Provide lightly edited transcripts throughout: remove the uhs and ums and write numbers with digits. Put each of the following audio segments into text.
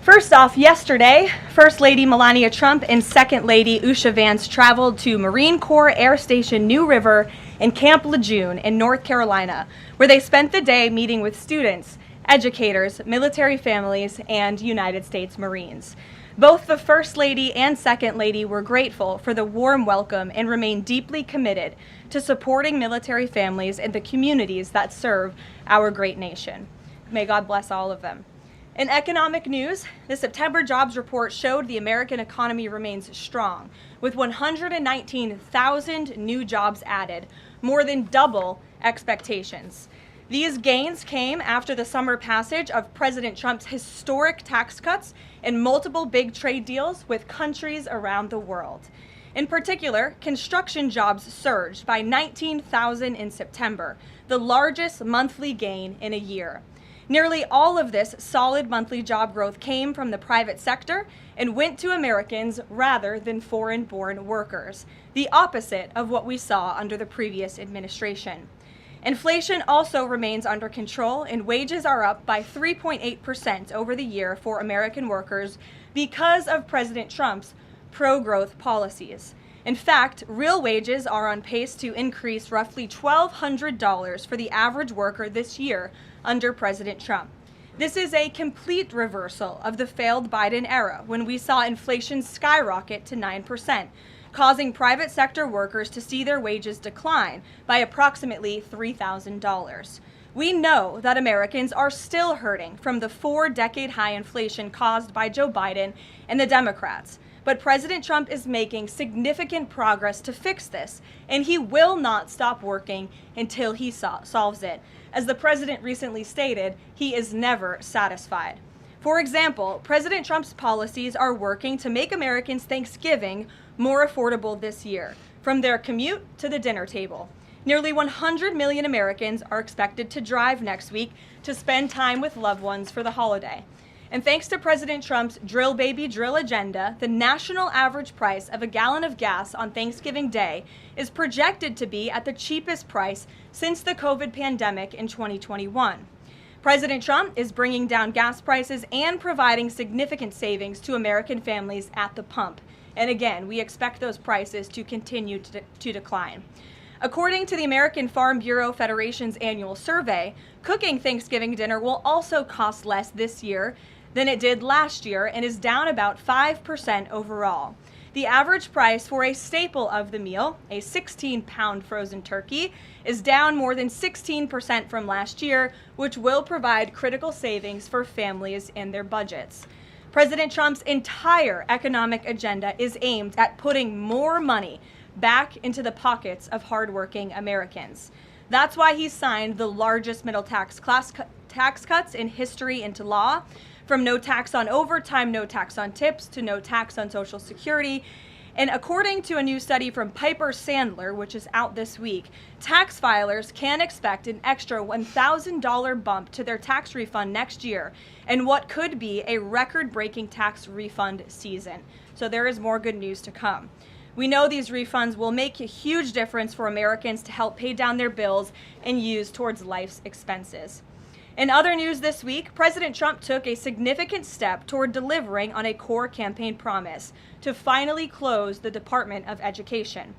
First off, yesterday, First Lady Melania Trump and Second Lady Usha Vance traveled to Marine Corps Air Station New River and Camp Lejeune in North Carolina, where they spent the day meeting with students, educators, military families, and United States Marines. Both the First Lady and Second Lady were grateful for the warm welcome and remain deeply committed to supporting military families and the communities that serve our great nation. May God bless all of them. In economic news, the September jobs report showed the American economy remains strong, with 119,000 new jobs added, more than double expectations. These gains came after the summer passage of President Trump's historic tax cuts and multiple big trade deals with countries around the world. In particular, construction jobs surged by 19,000 in September, the largest monthly gain in a year. Nearly all of this solid monthly job growth came from the private sector and went to Americans rather than foreign-born workers, the opposite of what we saw under the previous administration. Inflation also remains under control, and wages are up by 3.8% over the year for American workers because of President Trump's pro-growth policies. In fact, real wages are on pace to increase roughly $1,200 for the average worker this year under President Trump. This is a complete reversal of the failed Biden era, when we saw inflation skyrocket to 9%, causing private sector workers to see their wages decline by approximately $3,000. We know that Americans are still hurting from the 4-decade high inflation caused by Joe Biden and the Democrats. But President Trump is making significant progress to fix this, and he will not stop working until he solves it. As the president recently stated, he is never satisfied. For example, President Trump's policies are working to make Americans' Thanksgiving more affordable this year, from their commute to the dinner table. Nearly 100 million Americans are expected to drive next week to spend time with loved ones for the holiday. And thanks to President Trump's drill baby drill agenda, the national average price of a gallon of gas on Thanksgiving Day is projected to be at the cheapest price since the COVID pandemic in 2021. President Trump is bringing down gas prices and providing significant savings to American families at the pump. And again, we expect those prices to continue to decline. According to the American Farm Bureau Federation's annual survey, cooking Thanksgiving dinner will also cost less this year than it did last year and is down about 5% overall. The average price for a staple of the meal, a 16-pound frozen turkey, is down more than 16% from last year, which will provide critical savings for families and their budgets. President Trump's entire economic agenda is aimed at putting more money back into the pockets of hardworking Americans. That's why he signed the largest middle tax cuts in history into law, from no tax on overtime, no tax on tips, to no tax on Social Security. And according to a new study from Piper Sandler, which is out this week, tax filers can expect an extra $1,000 bump to their tax refund next year, and what could be a record-breaking tax refund season. So there is more good news to come. We know these refunds will make a huge difference for Americans to help pay down their bills and use towards life's expenses. In other news this week, President Trump took a significant step toward delivering on a core campaign promise to finally close the Department of Education.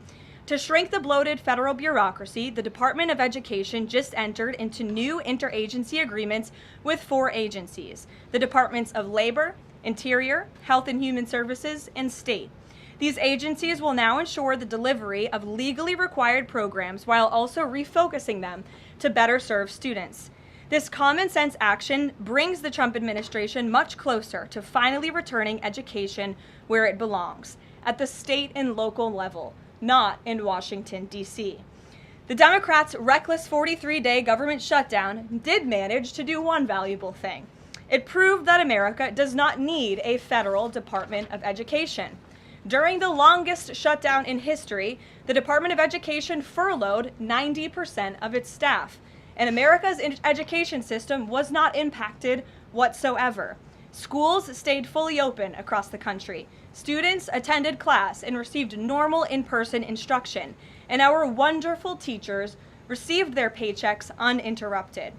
To shrink the bloated federal bureaucracy, the Department of Education just entered into new interagency agreements with 4 agencies: the Departments of Labor, Interior, Health and Human Services, and State. These agencies will now ensure the delivery of legally required programs while also refocusing them to better serve students. This common sense action brings the Trump administration much closer to finally returning education where it belongs, at the state and local level, not in Washington, D.C. The Democrats' reckless 43-day government shutdown did manage to do one valuable thing. It proved that America does not need a federal Department of Education. During the longest shutdown in history, the Department of Education furloughed 90% of its staff, and America's education system was not impacted whatsoever. Schools stayed fully open across the country. Students attended class and received normal in-person instruction, and our wonderful teachers received their paychecks uninterrupted.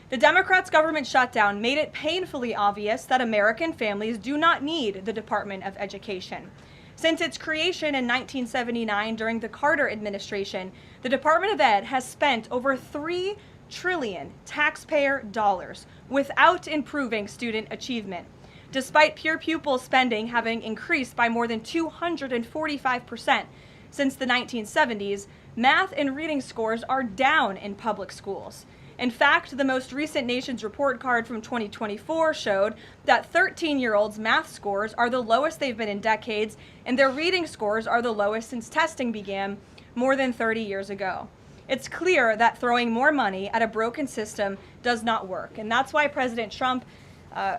The Democrats' government shutdown made it painfully obvious that American families do not need the Department of Education. Since its creation in 1979 during the Carter administration, the Department of Ed has spent over $3 trillion taxpayer dollars without improving student achievement. Despite pure pupil spending having increased by more than 245% since the 1970s, math and reading scores are down in public schools. In fact, the most recent Nation's Report Card from 2024 showed that 13-year-olds' math scores are the lowest they've been in decades, and their reading scores are the lowest since testing began more than 30 years ago. It's clear that throwing more money at a broken system does not work, and that's why President Trump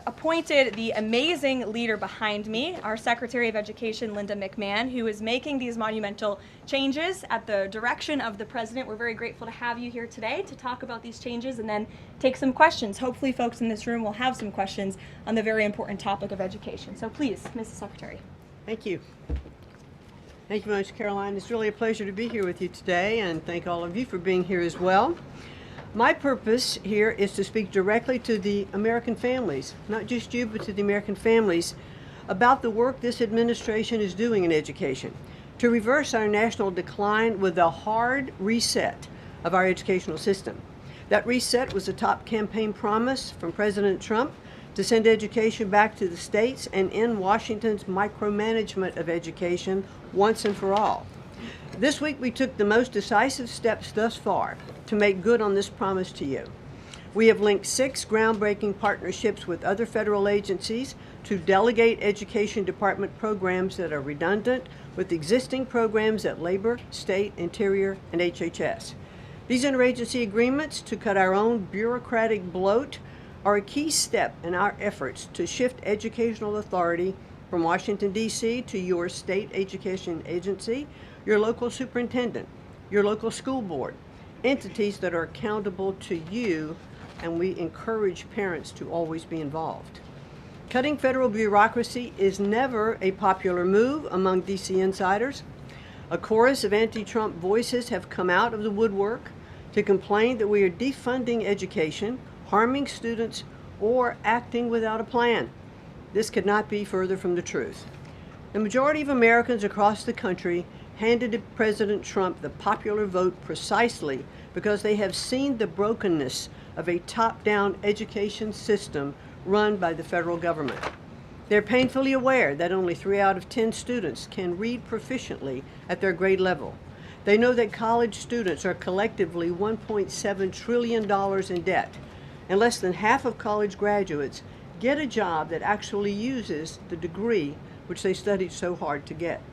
appointed the amazing leader behind me, our Secretary of Education, Linda McMahon, who is making these monumental changes at the direction of the president. We're very grateful to have you here today to talk about these changes and then take some questions. Hopefully folks in this room will have some questions on the very important topic of education. So please, Mrs. Secretary. Thank you. Thank you very much, Karoline. It's really a pleasure to be here with you today, and thank all of you for being here as well. My purpose here is to speak directly to the American families, not just you, but to the American families, about the work this administration is doing in education to reverse our national decline with a hard reset of our educational system. That reset was a top campaign promise from President Trump to send education back to the states and end Washington's micromanagement of education once and for all. This week we took the most decisive steps thus far to make good on this promise to you. We have linked 6 groundbreaking partnerships with other federal agencies to delegate education department programs that are redundant with existing programs at Labor, State, Interior, and HHS. These interagency agreements to cut our own bureaucratic bloat are a key step in our efforts to shift educational authority from Washington, D.C. to your state education agency, your local superintendent, your local school board, entities that are accountable to you, and we encourage parents to always be involved. Cutting federal bureaucracy is never a popular move among D.C. insiders. A chorus of anti-Trump voices have come out of the woodwork to complain that we are defunding education, harming students, or acting without a plan. This could not be further from the truth. The majority of Americans across the country handed to President Trump the popular vote precisely because they have seen the brokenness of a top-down education system run by the federal government. They're painfully aware that only 3 out of 10 students can read proficiently at their grade level. They know that college students are collectively $1.7 trillion in debt, and less than half of college graduates get a job that actually uses the degree which they studied so hard to get.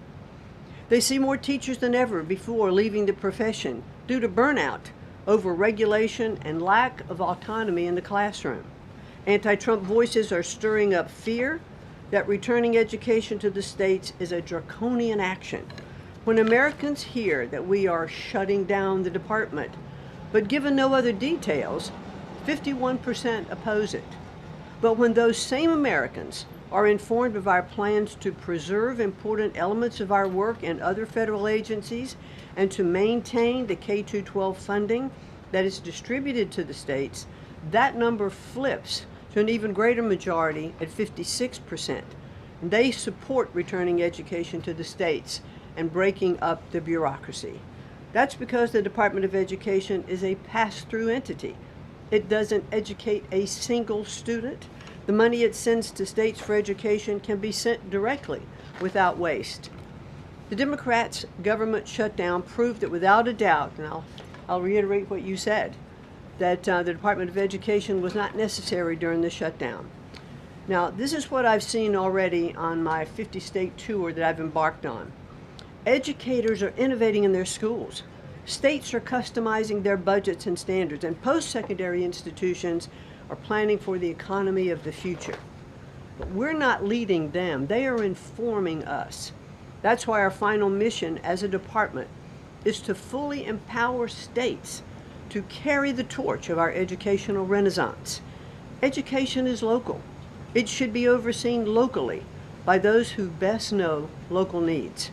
They see more teachers than ever before leaving the profession due to burnout, over-regulation, and lack of autonomy in the classroom. Anti-Trump voices are stirring up fear that returning education to the states is a draconian action. When Americans hear that we are shutting down the department, but given no other details, 51% oppose it. But when those same Americans are informed of our plans to preserve important elements of our work in other federal agencies and to maintain the K-12 funding that is distributed to the states, that number flips to an even greater majority at 56%. And they support returning education to the states and breaking up the bureaucracy. That's because the Department of Education is a pass-through entity. It doesn't educate a single student. The money it sends to states for education can be sent directly without waste. The Democrats' government shutdown proved that without a doubt, and I'll reiterate what you said, that the Department of Education was not necessary during the shutdown. Now, this is what I've seen already on my 50-state tour that I've embarked on. Educators are innovating in their schools. States are customizing their budgets and standards, and post-secondary institutions are planning for the economy of the future. But we're not leading them. They are informing us. That's why our final mission as a department is to fully empower states to carry the torch of our educational renaissance. Education is local. It should be overseen locally by those who best know local needs.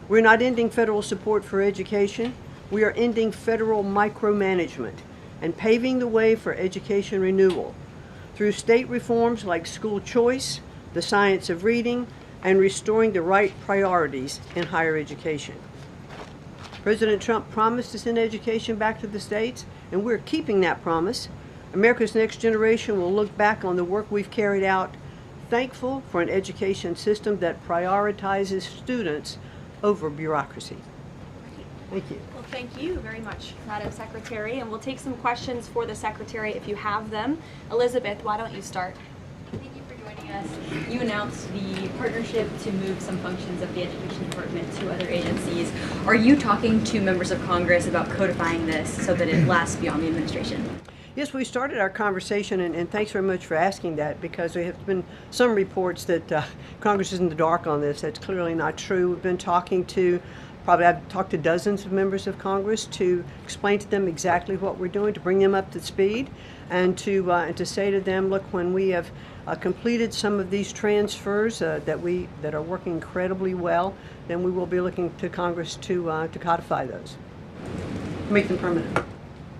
We're not ending federal support for education. We are ending federal micromanagement. and paving the way for education renewal through state reforms like school choice, the science of reading, and restoring the right priorities in higher education. President Trump promised to send education back to the states, and we're keeping that promise. America's next generation will look back on the work we've carried out, thankful for an education system that prioritizes students over bureaucracy. Thank you. Well, thank you very much, Madam Secretary, and we'll take some questions for the Secretary if you have them. Elizabeth, why don't you start? Thank you for joining us. You announced the partnership to move some functions of the Education Department to other agencies. Are you talking to members of Congress about codifying this so that it lasts beyond the administration? Yes, we started our conversation, and thanks very much for asking that, because there have been some reports that Congress is in the dark on this. That's clearly not true. We've been talking to I've talked to dozens of members of Congress to explain to them exactly what we're doing, to bring them up to speed, and to say to them, look, when we have completed some of these transfers that are working incredibly well, then we will be looking to Congress to codify those, make them permanent.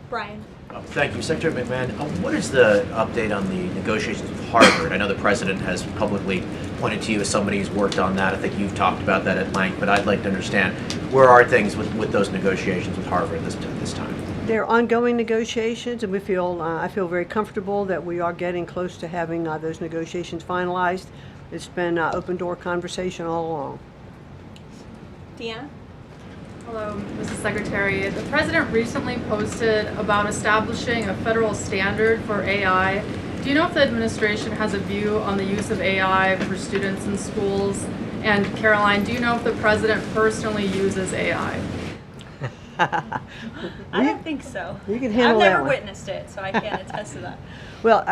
Brian. Thank you. Secretary McMahon, what is the update on the negotiations with Harvard? I know the President has publicly pointed to you as somebody who's worked on that. I think you've talked about that at length, but I'd like to understand, where are things with those negotiations with Harvard this time? They're ongoing negotiations, and I feel very comfortable that we are getting close to having those negotiations finalized. It's been open door conversation all along. Deanna? Hello, Mrs. Secretary. The President recently posted about establishing a federal standard for AI. Do you know if the administration has a view on the use of AI for students in schools? And Karoline, do you know if the President personally uses AI? I don't think so. You can handle that I've never one. witnessed it, so I can't attest to that. Well,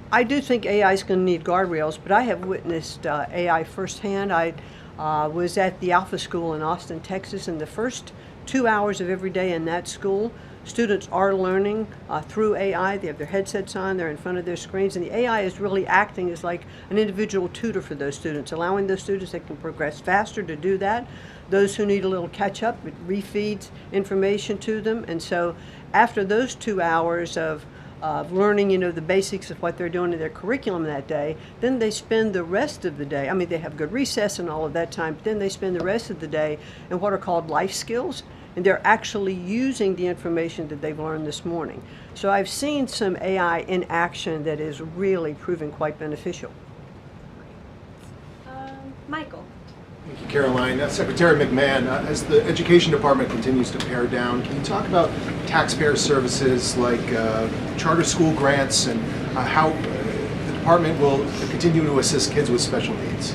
I do think AI is going to need guardrails, but I have witnessed AI firsthand. I was at the Alpha School in Austin, Texas, and the first 2 hours of every day in that school, students are learning through AI. They have their headsets on, they're in front of their screens, and the AI is really acting as like an individual tutor for those students, allowing those students that can progress faster to do that. Those who need a little catch up, it refeeds information to them. And so after those 2 hours of learning, the basics of what they're doing in their curriculum that day, then they spend the rest of the day, I mean, they have good recess and all of that time, but then they spend the rest of the day in what are called life skills, and they're actually using the information that they've learned this morning. So I've seen some AI in action that is really proving quite beneficial. Michael. Thank you, Caroline. Secretary McMahon, as the Education Department continues to pare down, can you talk about taxpayer services like charter school grants and how the department will continue to assist kids with special needs?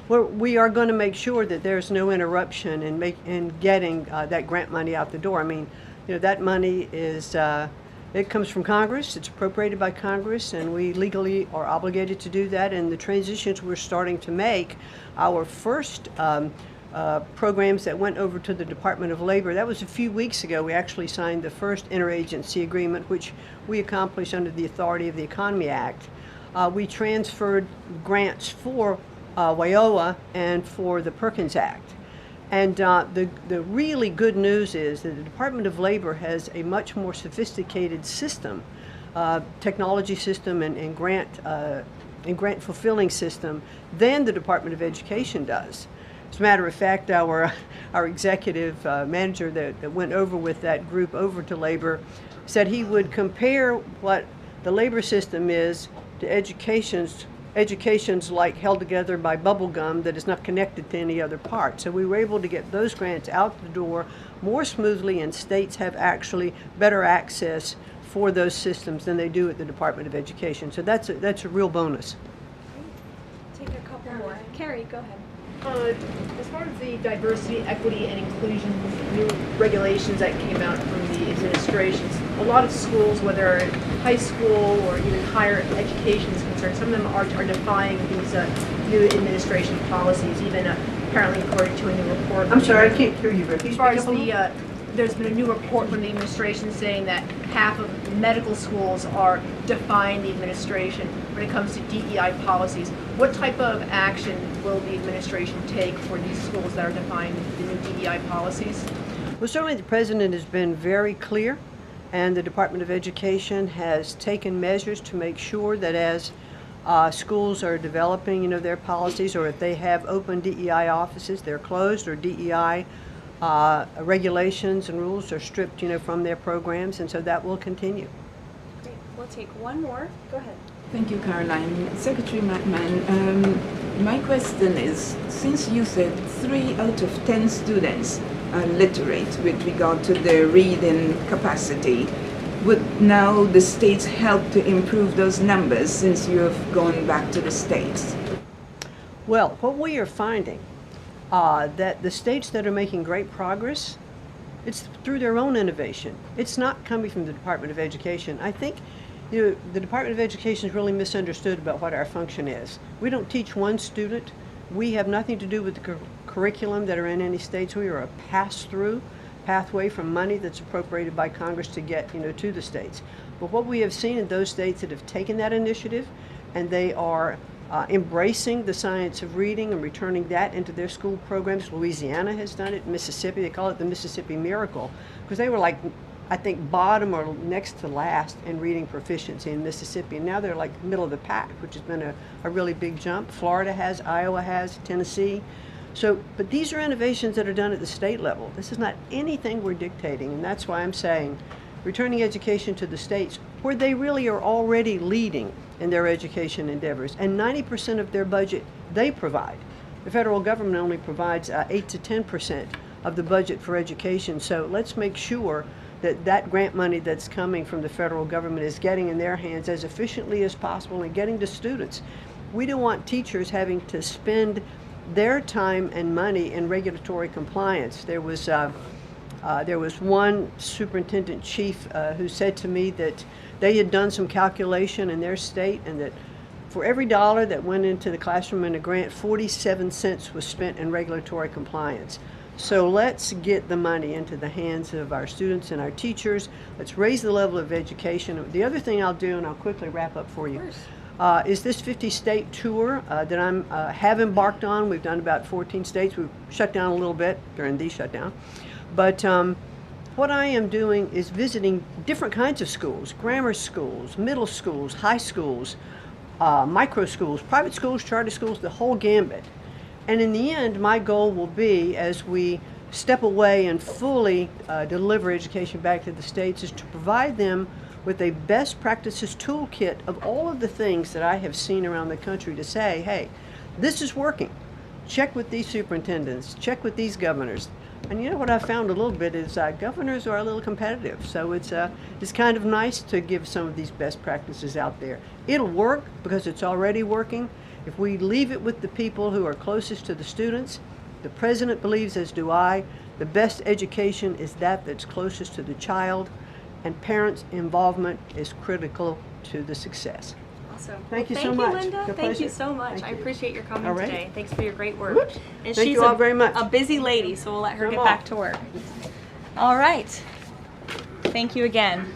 Well, we are going to make sure that there's no interruption in getting that grant money out the door. I mean, that money is it comes from Congress. It's appropriated by Congress, and we legally are obligated to do that. And the transitions we're starting to make, our first programs that went over to the Department of Labor, that was a few weeks ago. We actually signed the first interagency agreement, which we accomplished under the authority of the Economy Act. We transferred grants for WIOA and for the Perkins Act. And the really good news is that the Department of Labor has a much more sophisticated system, technology system and grant fulfilling system than the Department of Education does. As a matter of fact, our executive manager that went over with that group over to Labor said he would compare what the labor system is to education's like held together by bubble gum that is not connected to any other part. So we were able to get those grants out the door more smoothly, and states have actually better access for those systems than they do at the Department of Education. So that's a real bonus. Take a couple more. Carrie, go ahead. As far as the diversity, equity, and inclusion new regulations that came out from the administrations, a lot of schools, whether high school or even higher education is concerned, some of them are defying these new administration policies, even apparently according to a new report. I'm sorry, I can't hear you. As far as there's been a new report from the administration saying that half of medical schools are defying the administration when it comes to DEI policies. What type of action will the administration take for these schools that are defying the new DEI policies? Well, certainly the President has been very clear and the Department of Education has taken measures to make sure that as schools are developing, their policies, or if they have open DEI offices, they're closed, or DEI regulations and rules are stripped, from their programs, and so that will continue. Great. We'll take one more. Go ahead. Thank you, Caroline. Secretary McMahon, my question is, since you said 3 out of 10 students are literate with regard to their reading capacity, would now the states help to improve those numbers since you have gone back to the states? Well, what we are finding that the states that are making great progress, it's through their own innovation. It's not coming from the Department of Education. I think the Department of Education is really misunderstood about what our function is. We don't teach one student. We have nothing to do with the curriculum that are in any states. We are a pass-through pathway from money that's appropriated by Congress to get to the states. But what we have seen in those states that have taken that initiative and they are embracing the science of reading and returning that into their school programs. Louisiana has done it. Mississippi, they call it the Mississippi Miracle, because they were I think bottom or next to last in reading proficiency in Mississippi, and now they're middle of the pack, which has been a really big jump. Florida has, Iowa has, Tennessee. So, but these are innovations that are done at the state level. This is not anything we're dictating, and that's why I'm saying returning education to the states where they really are already leading in their education endeavors, and 90% of their budget they provide. The federal government only provides 8 to 10% of the budget for education, so let's make sure that that grant money that's coming from the federal government is getting in their hands as efficiently as possible and getting to students. We don't want teachers having to spend their time and money in regulatory compliance. There was one superintendent chief who said to me that they had done some calculation in their state, and that for every dollar that went into the classroom in a grant, 47 cents was spent in regulatory compliance. So let's get the money into the hands of our students and our teachers. Let's raise the level of education. The other thing I'll do, and I'll quickly wrap up for you, is this 50-state tour that I have embarked on. We've done about 14 states. We've shut down a little bit during the shutdown. But what I am doing is visiting different kinds of schools, grammar schools, middle schools, high schools, micro schools, private schools, charter schools, the whole gambit. And in the end, my goal will be, as we step away and fully deliver education back to the states, is to provide them with a best practices toolkit of all of the things that I have seen around the country to say, hey, this is working. Check with these superintendents, check with these governors. And what I found a little bit is governors are a little competitive, so it's kind of nice to give some of these best practices out there. It'll work because it's already working. If we leave it with the people who are closest to the students, the president believes, as do I, the best education is that's closest to the child, and parents' involvement is critical to the success. Awesome. Thank you so Thank much. you, Linda. It's a Thank you pleasure. so much. Thank I you. appreciate your coming All right. today. Thanks for your great work. Whoop. And Thank she's you all very much. a busy lady, so we'll let her Come get on. back to work. All right. Thank you again.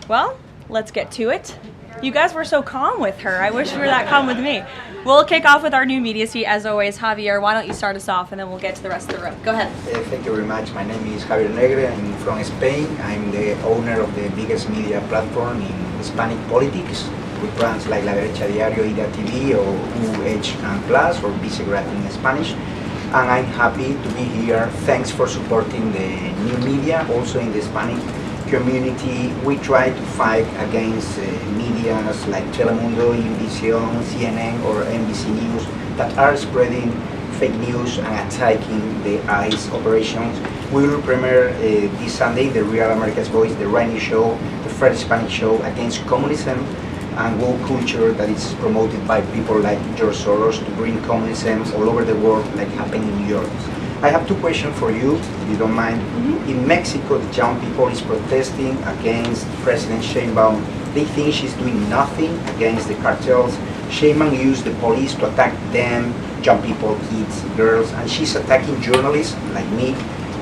Well, let's get to it. You guys were so calm with her. I wish you were that calm with me. We'll kick off with our new media suite as always. Javier, why don't you start us off, and then we'll get to the rest of the room. Go ahead. Thank you very much. My name is Javier Negre. I'm from Spain. I'm the owner of the biggest media platform in Hispanic politics, with brands like La Derecha Diario, Ida TV, or UH Plus, or Vicegrad in Spanish. And I'm happy to be here. Thanks for supporting the new media, also in the Hispanic community. We try to fight against medias like Telemundo, Univision, CNN, or NBC News that are spreading fake news and attacking the ICE operations. We will premiere this Sunday the Real America's Voice, the Rainy Show, the first Hispanic show against communism and woke culture that is promoted by people like George Soros to bring common sense all over the world, like happened in New York. I have two questions for you, if you don't mind. In Mexico, the young people is protesting against President Sheinbaum. They think she's doing nothing against the cartels. Sheinbaum used the police to attack them, young people, kids, girls, and she's attacking journalists like me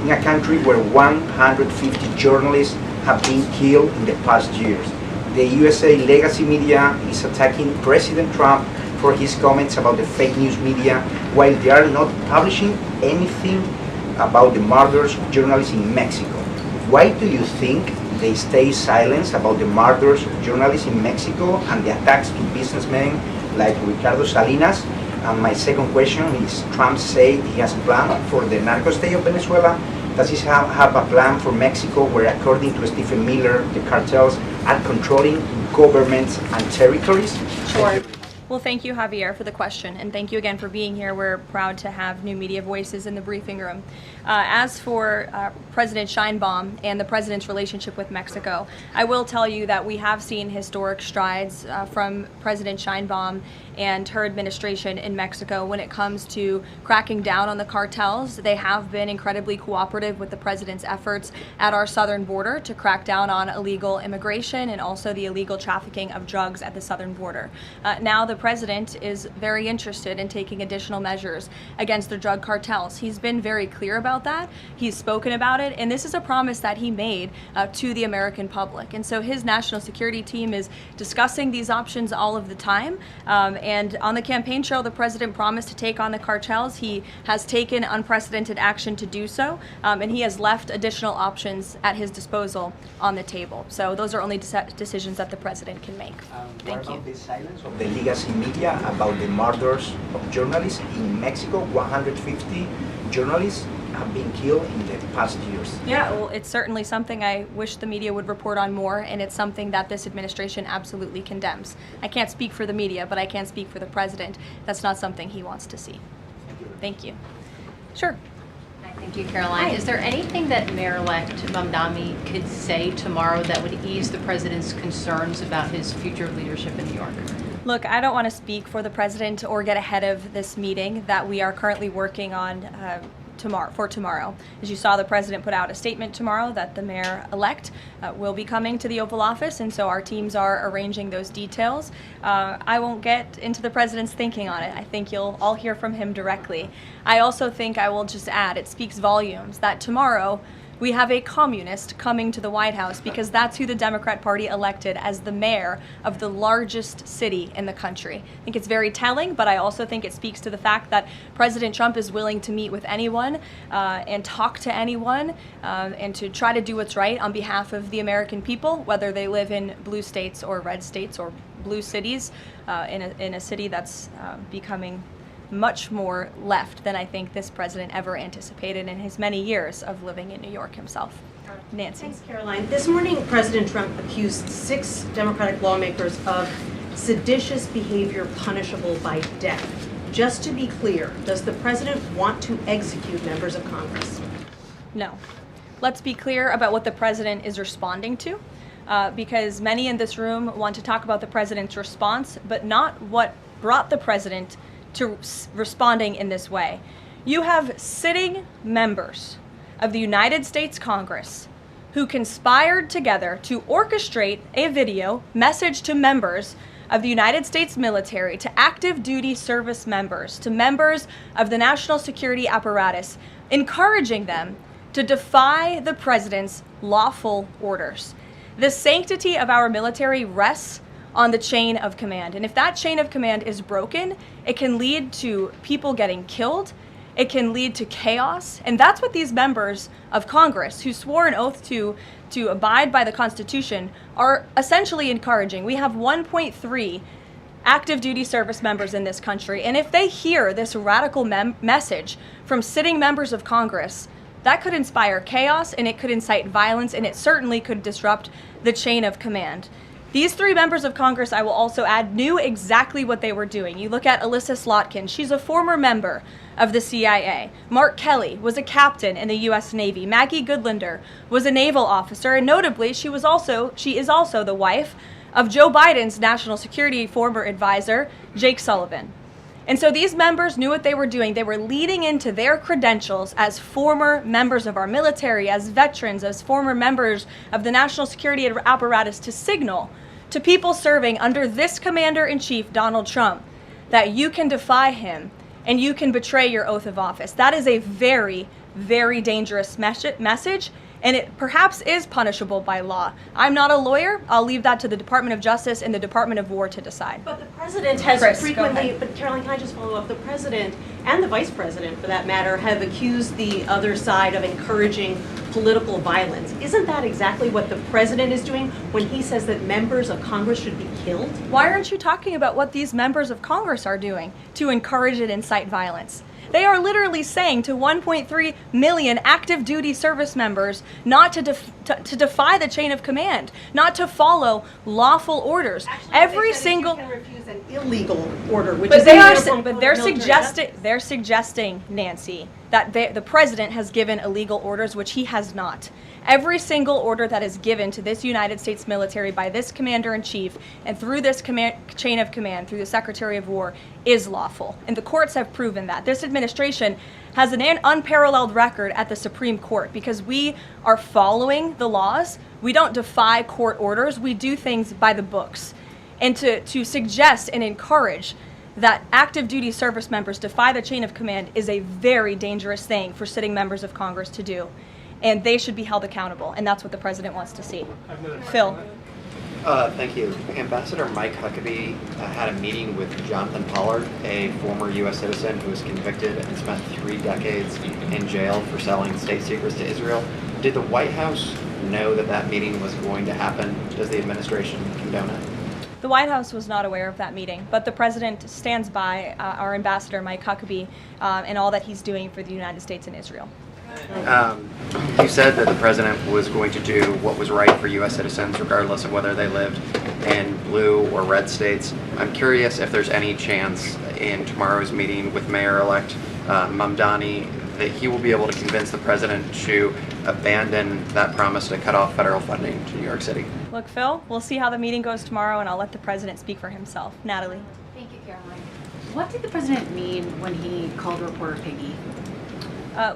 in a country where 150 journalists have been killed in the past years. The USA legacy media is attacking President Trump for his comments about the fake news media, while they are not publishing anything about the murders of journalists in Mexico. Why do you think they stay silent about the murders of journalists in Mexico and the attacks to businessmen like Ricardo Salinas. And my second question is, Trump said he has a plan for the narco state of Venezuela. Does he have a plan for Mexico where, according to Stephen Miller, the cartels are controlling governments and territories? Sure. Well, thank you, Javier, for the question, and thank you again for being here. We're proud to have new media voices in the briefing room. As for President Sheinbaum and the president's relationship with Mexico, I will tell you that we have seen historic strides from President Sheinbaum and her administration in Mexico when it comes to cracking down on the cartels. They have been incredibly cooperative with the president's efforts at our southern border to crack down on illegal immigration and also the illegal trafficking of drugs at the southern border. Now the president is very interested in taking additional measures against the drug cartels. He's been very clear about that. He's spoken about it, and this is a promise that he made to the American public. And so his national security team is discussing these options all of the time. And on the campaign trail, the president promised to take on the cartels. He has taken unprecedented action to do so, and he has left additional options at his disposal on the table. So those are only decisions that the president can make. Thank you. What about the silence of the legacy media about the murders of journalists in Mexico? 150 journalists have been killed in the past years. Yeah, well, it's certainly something I wish the media would report on more, and it's something that this administration absolutely condemns. I can't speak for the media, but I can speak for the president. That's not something he wants to see. Thank you. Sure. Thank you, Caroline. Hi. Is there anything that Mayor-elect Mamdani could say tomorrow that would ease the president's concerns about his future leadership in New York? Look, I don't want to speak for the president or get ahead of this meeting that we are currently working on tomorrow. As you saw, the president put out a statement tomorrow that the mayor-elect will be coming to the Oval Office, and so our teams are arranging those details. I won't get into the president's thinking on it. I think you'll all hear from him directly. I also think I will just add, it speaks volumes that tomorrow we have a communist coming to the White House because that's who the Democrat Party elected as the mayor of the largest city in the country. I think it's very telling, but I also think it speaks to the fact that President Trump is willing to meet with anyone and talk to anyone and to try to do what's right on behalf of the American people, whether they live in blue states or red states or blue cities, in a city that's becoming much more left than I think this president ever anticipated in his many years of living in New York himself. Nancy. Thanks, Caroline. This morning, President Trump accused 6 Democratic lawmakers of seditious behavior punishable by death. Just to be clear, does the president want to execute members of Congress? No. Let's be clear about what the president is responding to, because many in this room want to talk about the president's response, but not what brought the president to responding in this way. You have sitting members of the United States Congress who conspired together to orchestrate a video message to members of the United States military, to active duty service members, to members of the national security apparatus, encouraging them to defy the president's lawful orders. The sanctity of our military rests on the chain of command. And if that chain of command is broken, it can lead to people getting killed. It can lead to chaos. And that's what these members of Congress who swore an oath to abide by the Constitution are essentially encouraging. We have 1.3 active duty service members in this country. And if they hear this radical message from sitting members of Congress, that could inspire chaos and it could incite violence and it certainly could disrupt the chain of command. These 3 members of Congress, I will also add, knew exactly what they were doing. You look at Alyssa Slotkin. She's a former member of the CIA. Mark Kelly was a captain in the U.S. Navy. Maggie Goodlander was a naval officer, and notably, she is also the wife of Joe Biden's national security former advisor, Jake Sullivan. And so these members knew what they were doing. They were leading into their credentials as former members of our military, as veterans, as former members of the national security apparatus to signal to people serving under this commander-in-chief, Donald Trump, that you can defy him and you can betray your oath of office. That is a very, very dangerous message. and it perhaps is punishable by law. I'm not a lawyer. I'll leave that to the Department of Justice and the Department of War to decide. But the president has Chris, go frequently, ahead. but Caroline, can I just follow up? The president and the vice president, for that matter, have accused the other side of encouraging political violence. Isn't that exactly what the president is doing when he says that members of Congress should be killed? Why aren't you talking about what these members of Congress are doing to encourage and incite violence? They are literally saying to 1.3 million active duty service members not to defy the chain of command, not to follow lawful orders. Actually, Every they said single you can refuse an illegal order, which But is they a are, uniform but code they're of military suggesting, Nancy, that the president has given illegal orders, which he has not. Every single order that is given to this United States military by this commander-in-chief and through this chain of command, through the Secretary of War, is lawful. And the courts have proven that. This administration has an unparalleled record at the Supreme Court because we are following the laws. We don't defy court orders. We do things by the books. And to suggest and encourage that active duty service members defy the chain of command is a very dangerous thing for sitting members of Congress to do. And they should be held accountable, and that's what the president wants to see. Phil. Thank you. Ambassador Mike Huckabee had a meeting with Jonathan Pollard, a former U.S. citizen who was convicted and spent 3 decades in jail for selling state secrets to Israel. Did the White House know that that meeting was going to happen? Does the administration condone it? The White House was not aware of that meeting, but the president stands by our ambassador, Mike Huckabee, and all that he's doing for the United States and Israel. You said that the president was going to do what was right for U.S. citizens, regardless of whether they lived in blue or red states. I'm curious if there's any chance in tomorrow's meeting with Mayor-elect Mamdani that he will be able to convince the president to abandon that promise to cut off federal funding to New York City. Look, Phil, we'll see how the meeting goes tomorrow, and I'll let the president speak for himself. Natalie. Thank you, Caroline. What did the president mean when he called reporter piggy?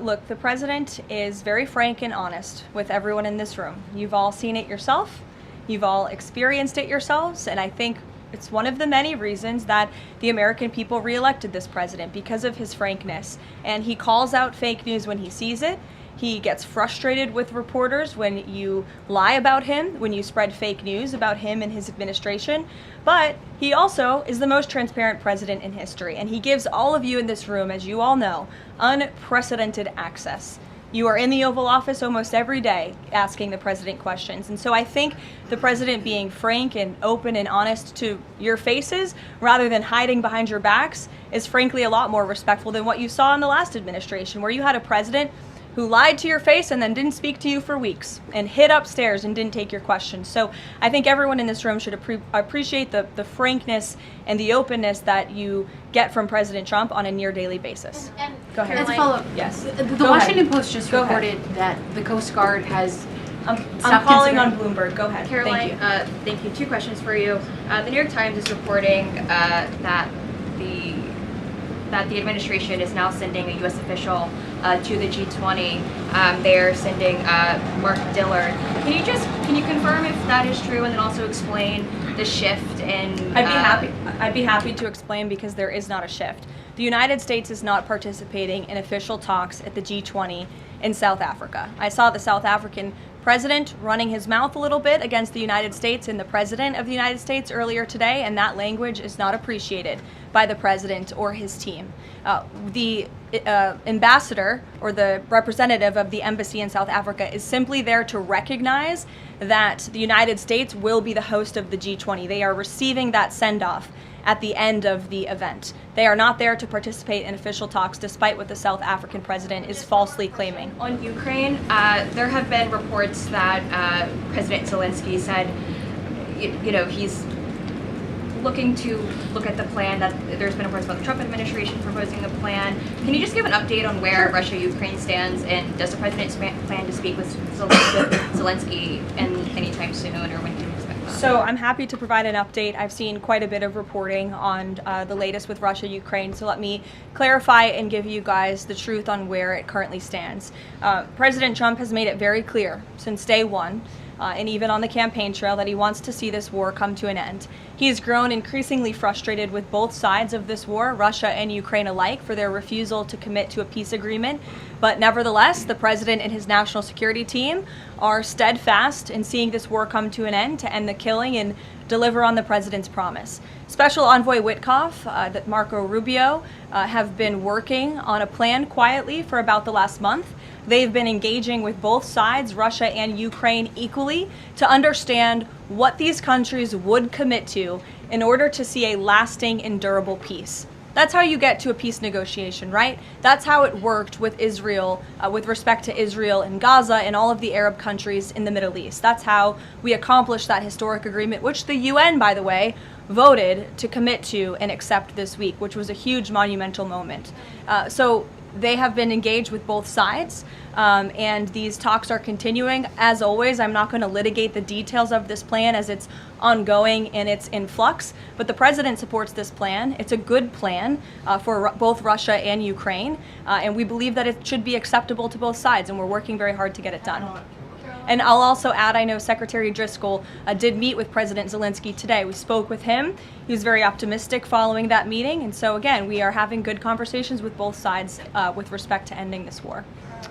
Look, the president is very frank and honest with everyone in this room. You've all seen it yourself. You've all experienced it yourselves, and I think it's one of the many reasons that the American people reelected this president, because of his frankness. And he calls out fake news when he sees it. He gets frustrated with reporters when you lie about him, when you spread fake news about him and his administration. But he also is the most transparent president in history, and he gives all of you in this room, as you all know, unprecedented access. You are in the Oval Office almost every day asking the president questions. And so I think the president being frank and open and honest to your faces rather than hiding behind your backs is frankly a lot more respectful than what you saw in the last administration, where you had a president who lied to your face and then didn't speak to you for weeks and hid upstairs and didn't take your questions. So I think everyone in this room should appreciate the frankness and the openness that you get from President Trump on a near daily basis. And Go ahead. As a follow-up, Yes. The Go Washington ahead. Post just Go reported that the Coast Guard has I'm stopped calling on considering- Bloomberg. Go ahead. Caroline, thank you. 2 questions for you. The New York Times is reporting that the administration is now sending a U.S. official to the G20. They're sending Mark Dillard. Can you confirm if that is true, and then also explain the shift in? I'd be happy to explain, because there is not a shift. The United States is not participating in official talks at the G20 in South Africa. I saw the South African president running his mouth a little bit against the United States and the president of the United States earlier today, and that language is not appreciated by the president or his team. The ambassador or the representative of the embassy in South Africa is simply there to recognize that the United States will be the host of the G20. They are receiving that send-off at the end of the event. They are not there to participate in official talks, despite what the South African president is falsely claiming. On Ukraine, there have been reports that President Zelensky said, he's looking to look at the plan, that there's been reports about the Trump administration proposing a plan. Can you just give an update on where Russia-Ukraine stands, and does the president plan to speak with Zelensky anytime soon, or when can you expect that? So I'm happy to provide an update. I've seen quite a bit of reporting on the latest with Russia-Ukraine, so let me clarify and give you guys the truth on where it currently stands. President Trump has made it very clear since day one and even on the campaign trail that he wants to see this war come to an end. He has grown increasingly frustrated with both sides of this war, Russia and Ukraine alike, for their refusal to commit to a peace agreement. But nevertheless, the president and his national security team are steadfast in seeing this war come to an end, to end the killing and deliver on the president's promise. Special Envoy Witkoff, Marco Rubio, have been working on a plan quietly for about the last month. They've been engaging with both sides, Russia and Ukraine, equally to understand what these countries would commit to in order to see a lasting and durable peace. That's how you get to a peace negotiation, right? That's how it worked with Israel, with respect to Israel and Gaza and all of the Arab countries in the Middle East. That's how we accomplished that historic agreement, which the UN, by the way, voted to commit to and accept this week, which was a huge monumental moment. So they have been engaged with both sides, and these talks are continuing. As always, I'm not going to litigate the details of this plan as it's ongoing and it's in flux, but the president supports this plan. It's a good plan for both Russia and Ukraine, and we believe that it should be acceptable to both sides, and we're working very hard to get it done. And I'll also add, I know Secretary Driscoll did meet with President Zelensky today. We spoke with him. He was very optimistic following that meeting. And so, again, we are having good conversations with both sides with respect to ending this war.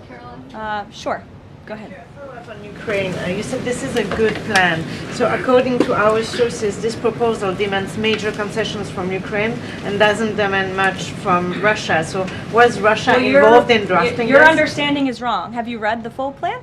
Karoline? Sure. Go ahead. Follow up on Ukraine. You said this is a good plan. So according to our sources, this proposal demands major concessions from Ukraine and doesn't demand much from Russia. So was Russia involved in drafting Your this? understanding is wrong. Have you read the full plan?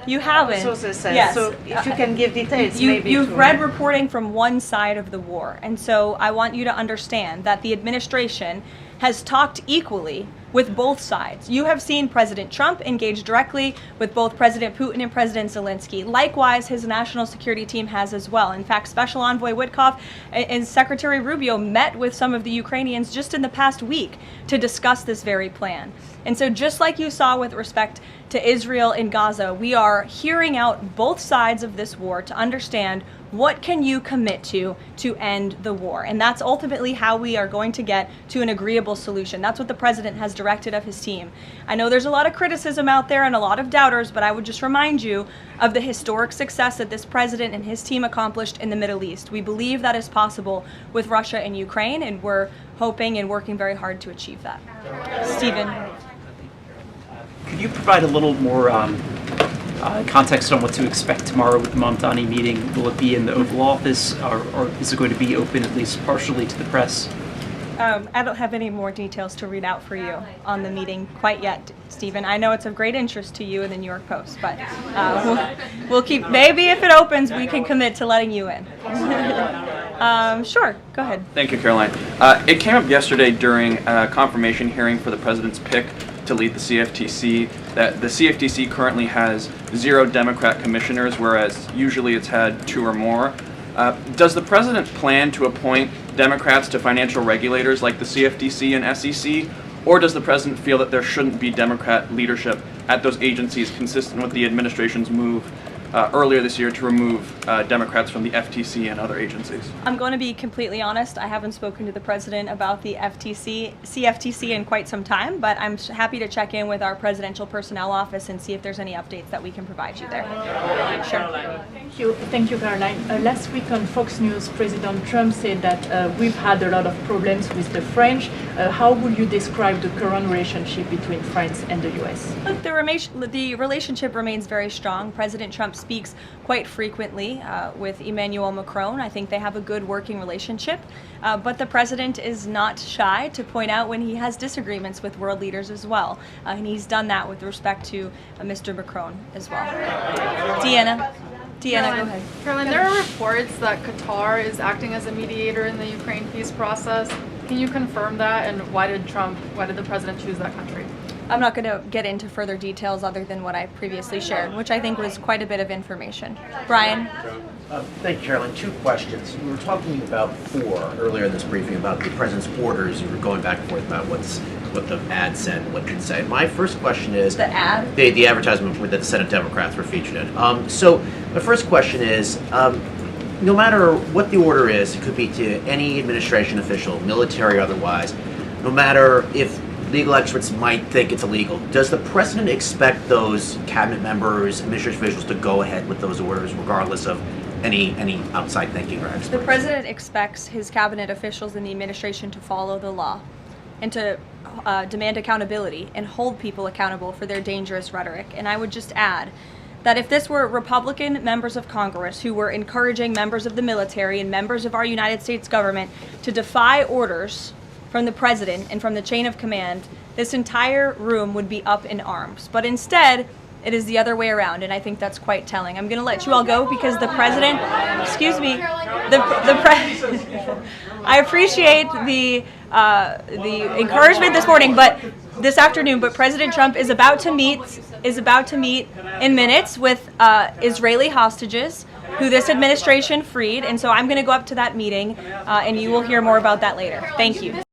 You haven't. Sources says. Yes. So if you can give details, maybe. You've read reporting from one side of the war, and so I want you to understand that the administration has talked equally with both sides. You have seen President Trump engage directly with both President Putin and President Zelensky. Likewise, his national security team has as well. In fact, Special Envoy Witkoff and Secretary Rubio met with some of the Ukrainians just in the past week to discuss this very plan. And so just like you saw with respect to Israel and Gaza, we are hearing out both sides of this war to understand what can you commit to end the war. And that's ultimately how we are going to get to an agreeable solution. That's what the president has directed of his team. I know there's a lot of criticism out there and a lot of doubters, but I would just remind you of the historic success that this president and his team accomplished in the Middle East. We believe that is possible with Russia and Ukraine, and we're hoping and working very hard to achieve that. Stephen. Could you provide a little more context on what to expect tomorrow with the Mamdani meeting? Will it be in the Oval Office, or is it going to be open at least partially to the press? I don't have any more details to read out for you on the meeting quite yet, Stephen. I know it's of great interest to you and the New York Post, but we'll keep, maybe if it opens, we can commit to letting you in. Sure, go ahead. Thank you, Caroline. It came up yesterday during a confirmation hearing for the president's pick to lead the CFTC that the CFTC currently has 0 Democrat commissioners, whereas usually it's had 2 or more. Does the president plan to appoint Democrats to financial regulators like the CFTC and SEC, or does the president feel that there shouldn't be Democrat leadership at those agencies, consistent with the administration's move earlier this year to remove Democrats from the FTC and other agencies? I'm going to be completely honest. I haven't spoken to the president about the CFTC in quite some time, but I'm happy to check in with our presidential personnel office and see if there's any updates that we can provide you there. Sure. Thank you, Caroline. Last week on Fox News, President Trump said that we've had a lot of problems with the French. How would you describe the current relationship between France and the U.S.? Look, the relationship remains very strong. President Trump speaks quite frequently with Emmanuel Macron. I think they have a good working relationship, but the president is not shy to point out when he has disagreements with world leaders as well, and he's done that with respect to Mr. Macron as well. Deanna, go ahead. Caroline, there are reports that Qatar is acting as a mediator in the Ukraine peace process. Can you confirm that, and why did the president choose that country? I'm not going to get into further details other than what I previously shared, which I think was quite a bit of information. Brian? Thank you, Caroline. 2 questions. We were talking about earlier in this briefing about the president's orders. You were going back and forth about what the ad said and what it didn't say. My first question is... The ad? The advertisement that the Senate Democrats were featured in. So my first question is, no matter what the order is, it could be to any administration official, military or otherwise, no matter if legal experts might think it's illegal. Does the president expect those cabinet members, administrative officials to go ahead with those orders regardless of any outside thinking or experts? The president expects his cabinet officials and the administration to follow the law and to demand accountability and hold people accountable for their dangerous rhetoric. And I would just add that if this were Republican members of Congress who were encouraging members of the military and members of our United States government to defy orders from the president and from the chain of command, this entire room would be up in arms. But instead, it is the other way around, and I think that's quite telling. I'm going to let you all go because the president, excuse me, I appreciate the encouragement this morning, but this afternoon. But President Trump is about to meet in minutes with Israeli hostages who this administration freed, and so I'm going to go up to that meeting, and you will hear more about that later. Thank you.